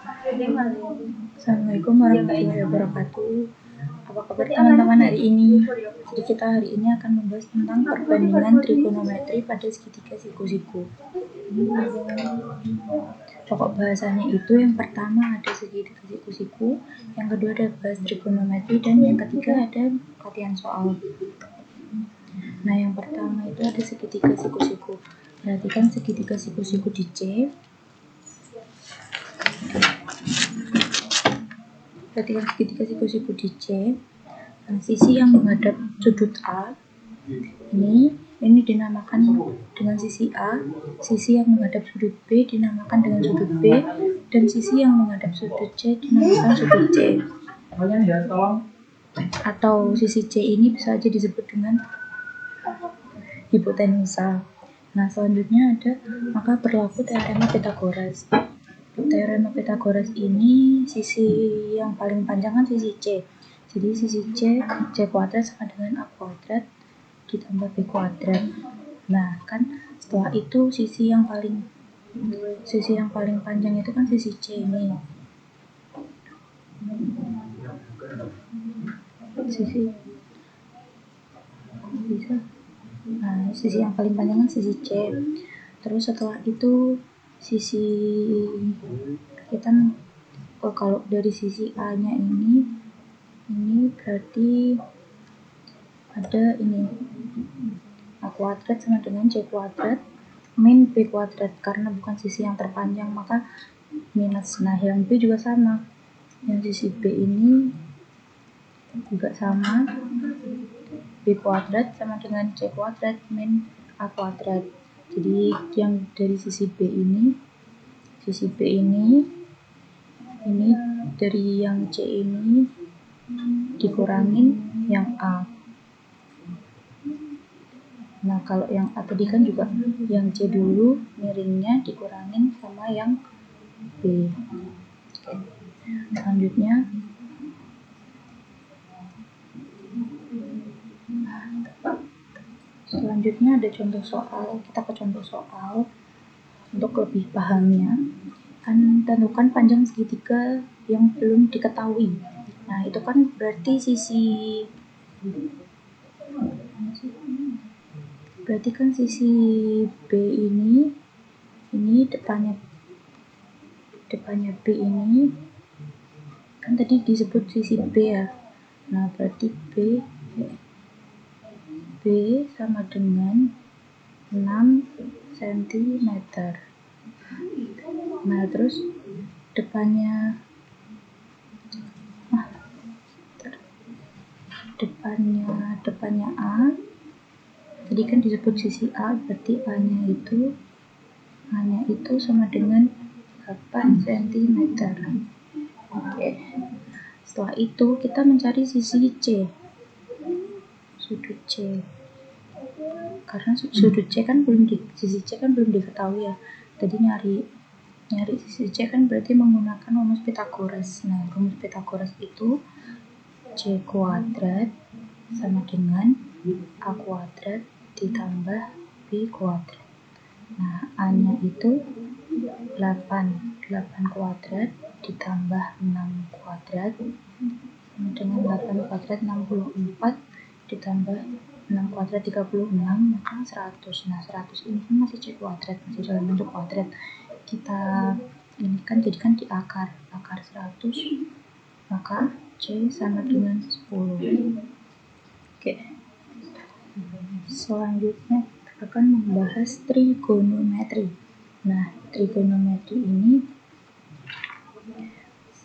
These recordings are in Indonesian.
Assalamualaikum warahmatullahi wabarakatuh. Apa kabar teman-teman hari ini? Jadi kita hari ini akan membahas tentang perbandingan trigonometri pada segitiga siku-siku. Pokok bahasanya itu yang pertama ada segitiga siku-siku, yang kedua ada bahas trigonometri, dan yang ketiga ada latihan soal. Nah, yang pertama itu ada segitiga siku-siku. Perhatikan segitiga siku-siku di C. Perhatikan segitiga siku-siku di C. Nah, sisi yang menghadap sudut A ini dinamakan dengan sisi A, sisi yang menghadap sudut B dinamakan dengan sudut B, dan sisi yang menghadap sudut C dinamakan sudut C. Atau sisi C ini bisa saja disebut dengan hipotenusa. Nah, selanjutnya ada maka berlaku teorema Pythagoras. Teorema Pythagoras ini sisi yang paling panjang kan sisi C. Jadi sisi C kuadrat sama dengan A kuadrat ditambah B kuadrat. Nah, kan setelah itu sisi yang paling panjang itu kan sisi C ini. Sisi yang paling panjang kan sisi C. Terus setelah itu sisi kita kalau dari sisi A nya ini berarti ada ini A kuadrat sama dengan C kuadrat min B kuadrat, karena bukan sisi yang terpanjang maka minus. Nah, yang B juga sama, yang sisi B ini juga sama, B kuadrat sama dengan C kuadrat min A kuadrat. Jadi yang dari sisi B ini dari yang C ini dikurangin yang A. Nah, kalau yang A tadi kan juga yang C dulu miringnya dikurangin sama yang B. Selanjutnya ada contoh soal. Kita ke contoh soal untuk lebih pahamnya. Tentukan panjang segitiga yang belum diketahui. Nah, itu kan berarti sisi B ini depannya B ini kan tadi disebut sisi B ya. Nah, berarti B sama dengan 6 cm. Nah, terus depannya A tadi kan disebut sisi A, berarti A nya itu sama dengan 8 cm. Oke. Setelah itu kita mencari sisi C, sudut C, karena sudut C kan sisi C kan belum diketahui ya. Tadi nyari sisi C kan berarti menggunakan rumus Pythagoras. Nah, rumus Pythagoras itu C kuadrat sama dengan A kuadrat ditambah B kuadrat. Nah, A nya itu 8 kuadrat ditambah 6 kuadrat sama dengan 8 kuadrat 64 ditambah 6 kuadrat 36 maka 100. Nah, 100 ini kan masih C kuadrat, masih dalam bentuk kuadrat. Kita ini kan jadikan di akar 100, maka C sama dengan 10. Oke. Selanjutnya kita akan membahas trigonometri. Nah, trigonometri ini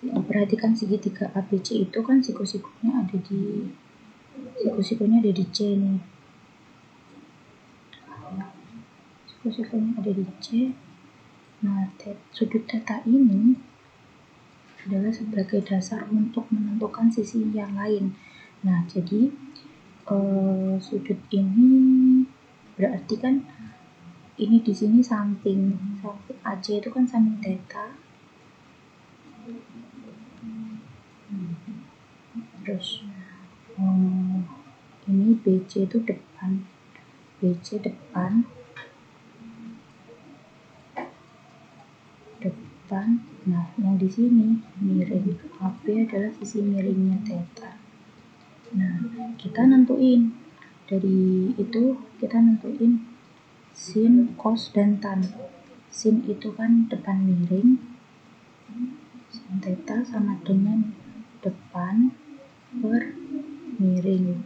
perhatikan segitiga ABC itu kan siku-sikunya ada di C nih. Siku-sikunya ada di C. Nah, sudut theta ini adalah sebagai dasar untuk menentukan sisi yang lain. Nah, jadi sudut ini berarti kan ini di sini samping AC itu kan samping theta. Terus ini BC itu depan. Nah, yang di sini miring. AB adalah sisi miringnya theta. Nah, kita nentuin dari itu, kita nentuin sin, cos, dan tan. Sin itu kan depan miring, sin theta sama dengan depan per miring.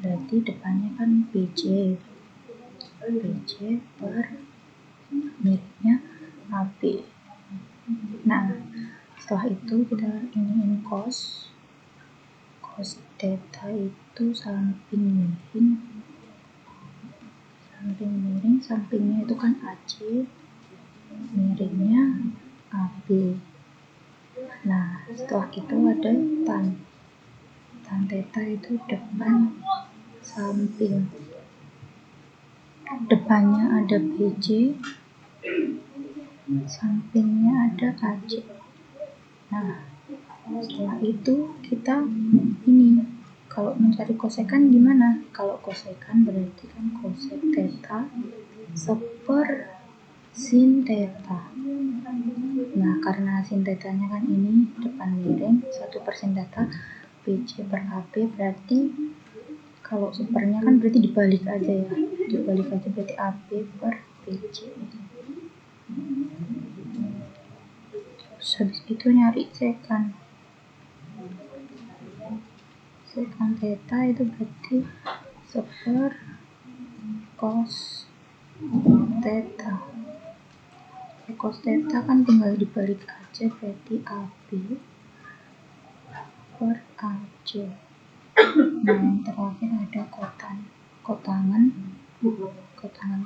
Berarti depannya kan BC per miringnya AB. Nah, setelah itu kita iniin cos theta itu samping miring, sampingnya itu kan AC, miringnya AB. Nah, setelah itu ada tan theta itu depan samping, depannya ada BC, sampingnya ada AC. Nah, setelah itu kita ini, kalau mencari kosekan gimana? Kalau kosekan berarti kan kosek theta seper sin theta. Nah, karena sin tetanya kan ini depan miring, 1/sin theta BC per AB, berarti kalau sepernya kan berarti dibalik aja ya. Dibalik aja berarti AB per BC. Terus habis itu nyari sekan theta itu berarti seper cos theta. Cos theta kan tinggal dibalik aja berarti AB per AC. Nah, yang terakhir ada kotangan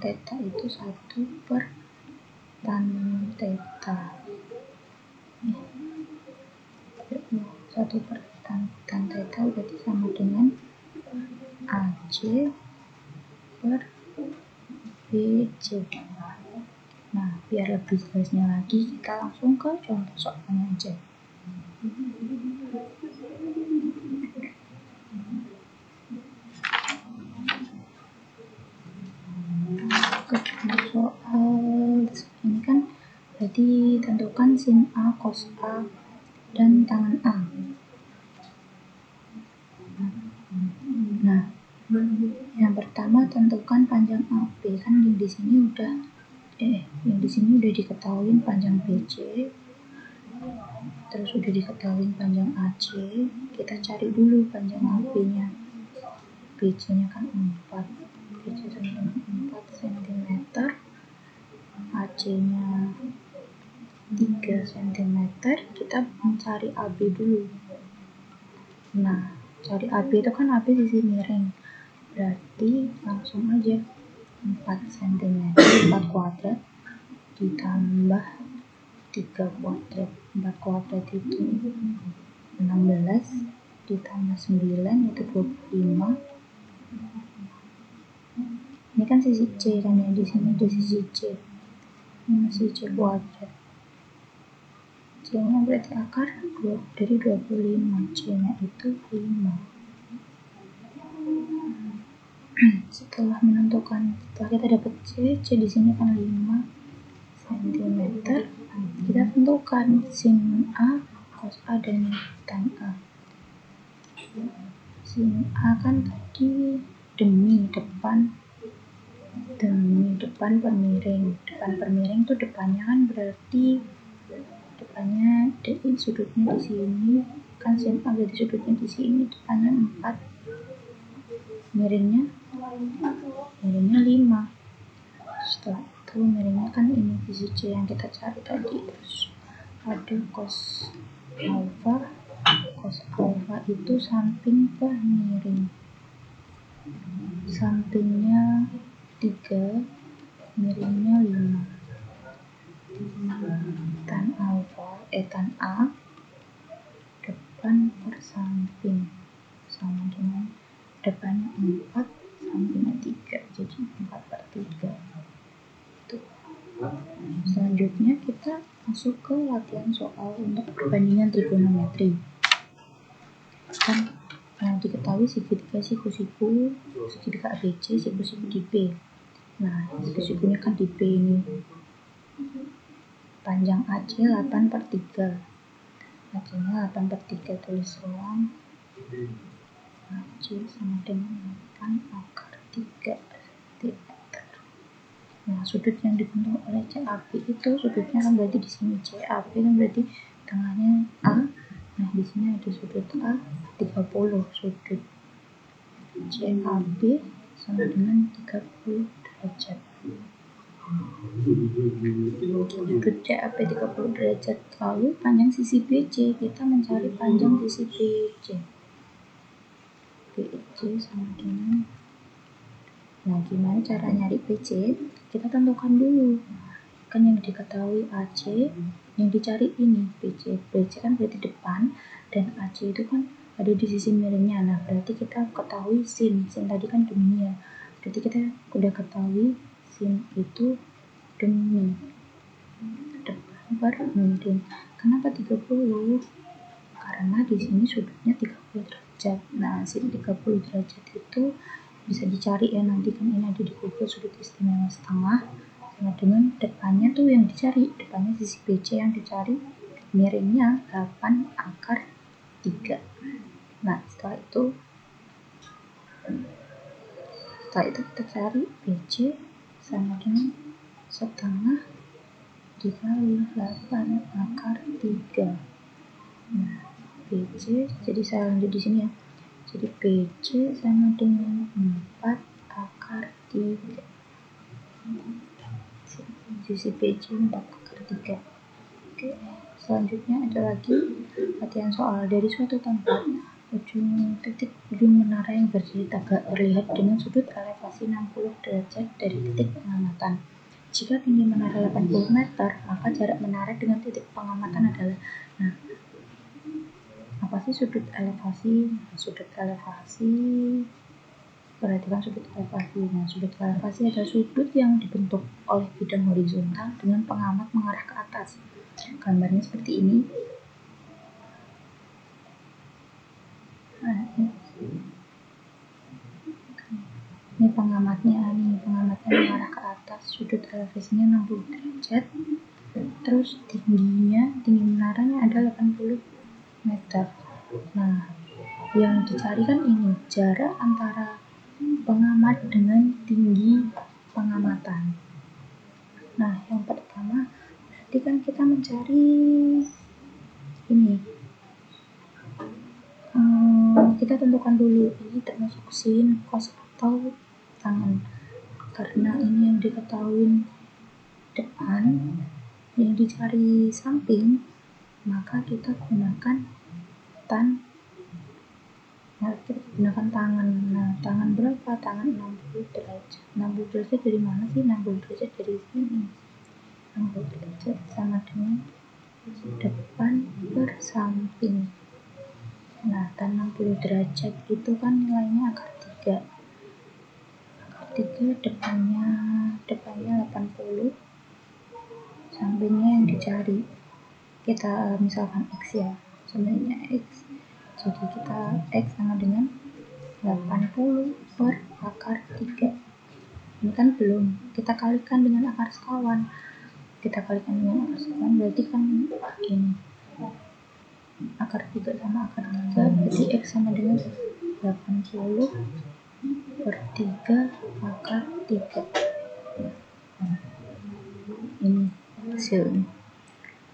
theta itu 1 per tan theta. 1 per tan theta berarti sama dengan AC per BC. Nah, biar lebih jelasnya lagi, kita langsung ke contoh soalnya aja. Ke contoh soal ini kan berarti tentukan sin A, cos A, dan tangan A. Nah, yang pertama tentukan panjang AB, kan yang di sini udah diketahui panjang BC, terus udah diketahui panjang AC. Kita cari dulu panjang AB-nya. BC-nya kan 4, BC sama dengan 4 cm, AC-nya 3 cm. Kita mencari AB dulu. Nah, cari AB itu kan AB sisi miring, berarti langsung aja 4 cm 4 kuadrat ditambah 3 kuadrat. 4 kuadrat itu 16 ditambah 9 itu 25. Ini kan sisi C kan ya, di sini ada sisi C. Ini masih C kuadrat. C-nya berarti akar dari 25, C-nya itu 5. Setelah kita dapat C di sini kan 5 cm. Kita tentukan sin A, cos A, dan tan A. Sin A kan tadi demi depan per miring. Depan per miring itu depannya kan berarti depannya sudutnya di sini kan, sin A berarti sudutnya di sini, depannya 4, miringnya 5. Setelah itu miringnya kan ini sisi C yang kita cari tadi. Terus ada cos alpha itu samping per miring, sampingnya 3, miringnya 5. Tan A depan per samping sama dengan depannya 4, sampingnya 3, jadi 4/3. Selanjutnya kita masuk ke latihan soal untuk perbandingan trigonometri. Kan diketahui segitiga siku-siku, segitiga ABC, siku-siku di B. Nah, siku-sikunya kan di B ini. panjang AC 8/3. AC-nya 8/3, tulis ruang AC sama dengan 8/3 cm. Nah, sudut yang dibentuk oleh CAB itu sudutnya kan berarti di sini CAB kan berarti tengahnya A. Nah, di sini ada sudut A 30, sudut CAB sama dengan 30 derajat. Sudut CAB 30 derajat. Lalu panjang sisi BC, kita mencari panjang sisi BC. BC sama dengan, nah gimana cara nyari BC? Kita tentukan dulu. Kan yang diketahui AC, yang dicari ini BC. BC kan berarti depan, dan AC itu kan ada di sisi miringnya. Nah, berarti kita ketahui sin tadi kan deminya. Berarti kita udah ketahui sin itu demi depan per miring. Kenapa 30? Karena di sini sudutnya 30 derajat. Nah, sin 30 derajat itu bisa dicari ya, nanti kan ini ada di Google, sudut istimewa setengah sama dengan depannya tuh yang dicari, depannya sisi BC yang dicari, miringnya 8/3. Nah, setelah itu kita cari BC sama dengan setengah dikali 8/3. Nah, BC jadi saya lanjut di sini ya. Jadi BC sama dengan 4/3. Sisi BC 4/3. Oke, selanjutnya ada lagi latihan soal. Dari suatu tempat, ujung menara yang berdiri tegak terlihat dengan sudut elevasi 60 derajat dari titik pengamatan. Jika tinggi menara 80 meter, maka jarak menara dengan titik pengamatan adalah, nah, apa sih sudut elevasi? Sudut elevasi, perhatikan sudut elevasi. Nah, sudut elevasi adalah sudut yang dibentuk oleh bidang horizontal dengan pengamat mengarah ke atas. Gambarnya seperti ini. Nah, ini pengamatnya mengarah ke atas. Sudut elevasinya 60 derajat. Terus tinggi menaranya ada 80 meter. Nah, yang dicari kan ini jarak antara pengamat dengan tinggi pengamatan. Nah, yang pertama berarti kan kita mencari ini. Kita tentukan dulu ini termasuk sin, cos atau tangen. Karena ini yang diketahui depan, yang dicari samping, maka kita gunakan tangan. Nah, tangan berapa? Tangan 60 derajat. 60 derajat dari mana sih? 60 derajat dari sini. 60 derajat sama dengan depan per samping. Nah, tan 60 derajat itu kan nilainya akar 3. Akar 3 depannya 80, sampingnya yang dicari. Kita misalkan X ya, sampingnya X. Jadi kita X sama dengan 80 per akar 3. Ini kan belum, kita kalikan dengan akar sekawan. Berarti kan ini akar 3 sama akar 3, berarti X sama dengan 80 per 3 akar 3. Ini hasilnya.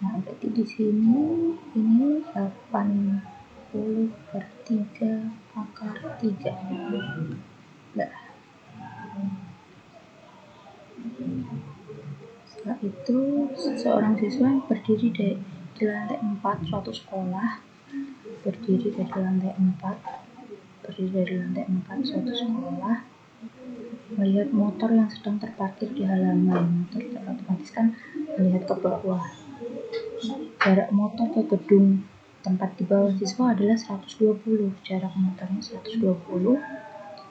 Nah, berarti di sini ini 80 per 3 akar 3. Nah, setelah itu seorang siswa yang berdiri di lantai 4 suatu sekolah, berdiri dari lantai 4 suatu sekolah, melihat motor yang sedang terparkir di halaman. Motor otomatis kan melihat ke bawah. Jarak motor ke gedung tempat di bawah siswa adalah 120. Jarak motornya 120.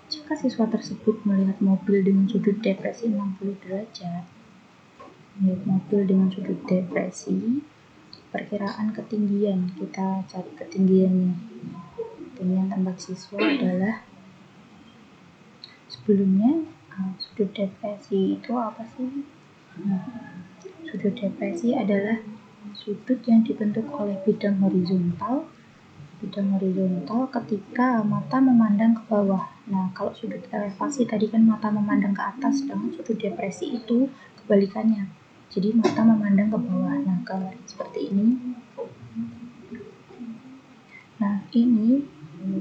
Jika siswa tersebut melihat mobil dengan sudut depresi 60 derajat, perkiraan ketinggian, kita cari ketinggiannya. Ketinggian tempat siswa adalah, sebelumnya sudut depresi itu apa sih? Sudut depresi adalah sudut yang dibentuk oleh bidang horizontal ketika mata memandang ke bawah. Nah, kalau sudut elevasi tadi kan mata memandang ke atas, sedangkan sudut depresi itu kebalikannya. Jadi mata memandang ke bawah. Nah, kalau seperti ini. Nah, ini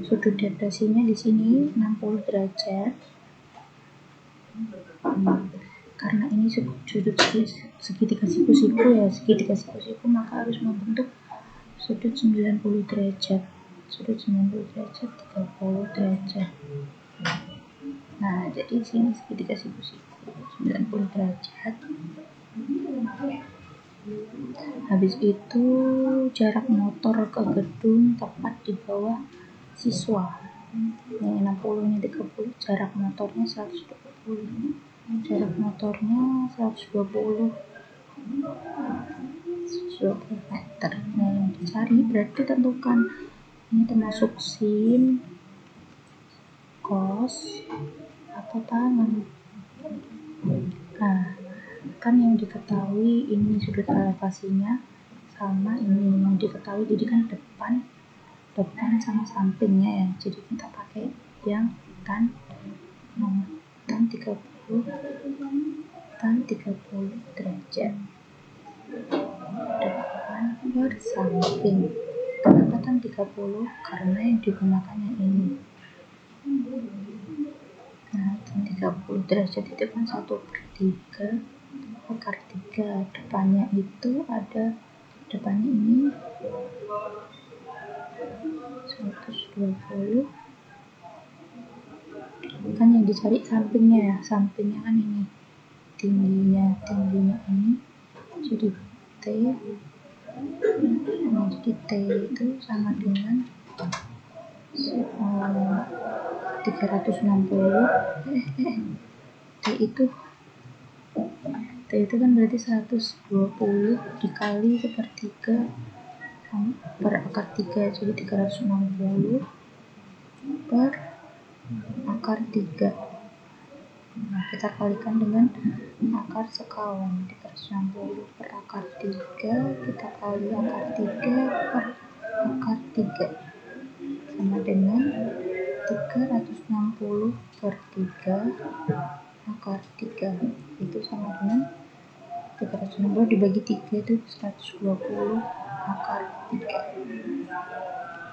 sudut depresinya di sini 60 derajat. Karena ini sudut segitiga siku-siku ya, maka harus membentuk sudut 90 derajat. Sudut 90 derajat, 30 derajat. Nah, jadi di sini segitiga siku-siku 90 derajat. Habis itu jarak motor ke gedung tepat di bawah siswa. Yang 60 nya 30, jarak motornya 120. Jarak motornya 120 meter. Nah, yang dicari berarti tentukan ini termasuk sin, cos, atau tangan. Nah, kan yang diketahui ini sudut elevasinya sama ini yang diketahui, jadi kan depan sama sampingnya ya, jadi kita pakai yang tan 30 derajat depan per samping. Kenapa tan 30? Karena yang digunakan yang ini. Nah, tan 30 derajat itu kan 1/3 akar 3. Depannya itu ada, depannya ini 120. Kan yang dicari sampingnya ya, sampingnya kan ini tingginya ini, jadi T. Nah, jadi T itu sama dengan 360. T itu kan berarti 120 dikali 1/3 per akar 3, jadi 360 per akar 3. Nah, kita kalikan dengan akar sekawan. 360 per akar 3, kita kali akar 3 per akar 3 sama dengan 360 per 3 akar 3. Itu sama dengan 360 dibagi 3 itu 120 akar 3.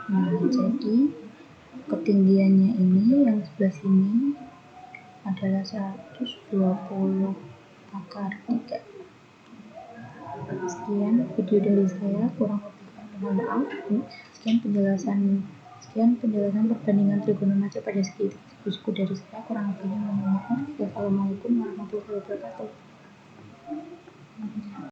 Nah, jadi ketinggiannya ini yang sebelah sini adalah 120 akar 3. Sekian video dari saya, kurang lebihnya mohon maaf. Sekian penjelasan perbandingan trigonometri pada segitiga siku dari saya, kurang lebihnya mohon maaf. Wassalamualaikum warahmatullahi wabarakatuh.